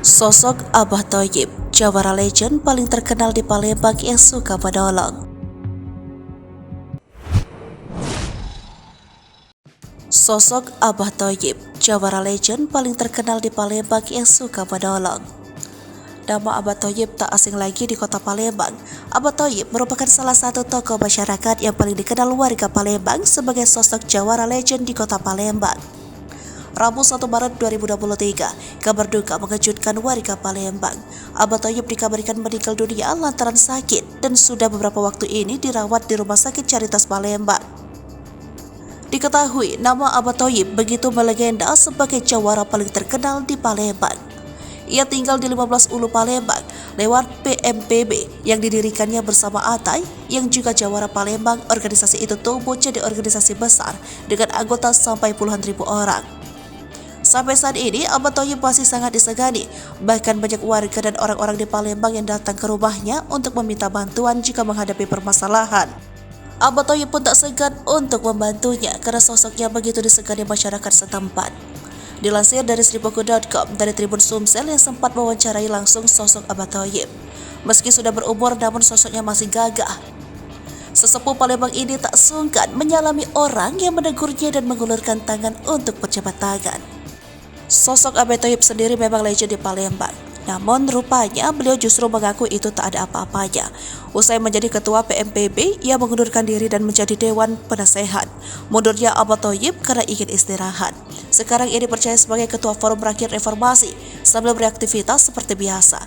Sosok Abah Thoyib, jawara legend paling terkenal di Palembang yang suka menolong. Sosok Abah Thoyib, jawara legend paling terkenal di Palembang yang suka menolong. Nama Abah Thoyib tak asing lagi di kota Palembang. Abah Thoyib merupakan salah satu tokoh masyarakat yang paling dikenal warga Palembang sebagai sosok jawara legend di kota Palembang. Rabu 1 Maret 2023, kabar duka mengejutkan warga Palembang. Abah Thoyib dikabarkan meninggal dunia lantaran sakit dan sudah beberapa waktu ini dirawat di Rumah Sakit Caritas Palembang. Diketahui nama Abah Thoyib begitu melegenda sebagai jawara paling terkenal di Palembang. Ia tinggal di 15 Ulu Palembang lewat PMPB yang didirikannya bersama Atai yang juga jawara Palembang. Organisasi itu tumbuh jadi organisasi besar dengan anggota sampai puluhan ribu orang. Sampai saat ini, Abah Thoyib masih sangat disegani. Bahkan banyak warga dan orang-orang di Palembang yang datang ke rumahnya untuk meminta bantuan jika menghadapi permasalahan. Abah Thoyib pun tak segan untuk membantunya karena sosoknya begitu disegani masyarakat setempat. Dilansir dari Sribuku.com dari Tribun Sumsel yang sempat mewawancarai langsung sosok Abah Thoyib. Meski sudah berumur namun sosoknya masih gagah. Sesepuh Palembang ini tak sungkan menyalami orang yang menegurnya dan mengulurkan tangan untuk berjabat tangan. Sosok Abah Thoyib sendiri memang legend di Palembang. Namun rupanya beliau justru mengaku itu tak ada apa-apanya. Usai menjadi ketua PMPB, ia mengundurkan diri dan menjadi Dewan Penasehat. Mundurnya Abah Thoyib karena ingin istirahat. Sekarang ia dipercaya sebagai ketua Forum Rakyat Reformasi sambil beraktivitas seperti biasa.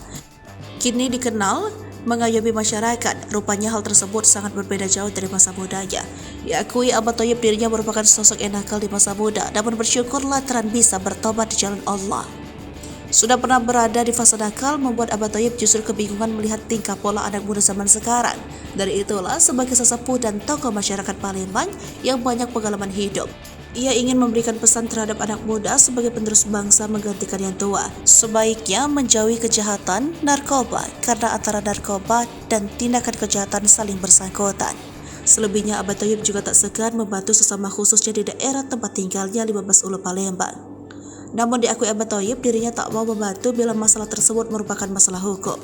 Kini dikenal mengayomi masyarakat. Rupanya hal tersebut sangat berbeda jauh dari masa mudanya. Diakui Abah Thoyib dirinya merupakan sosok yang nakal di masa muda, namun bersyukur lantaran bisa bertobat di jalan Allah. Sudah pernah berada di fase nakal membuat Abah Thoyib justru kebingungan melihat tingkah pola anak muda zaman sekarang. Dari itulah sebagai sesepuh dan tokoh masyarakat Palembang yang banyak pengalaman hidup, ia ingin memberikan pesan terhadap anak muda sebagai penerus bangsa menggantikan yang tua. Sebaiknya menjauhi kejahatan narkoba karena antara narkoba dan tindakan kejahatan saling bersangkutan. Selebihnya Abah Thoyib juga tak segan membantu sesama khususnya di daerah tempat tinggalnya 15 Ulu Palembang. Namun diakui Abah Thoyib dirinya tak mau membantu bila masalah tersebut merupakan masalah hukum.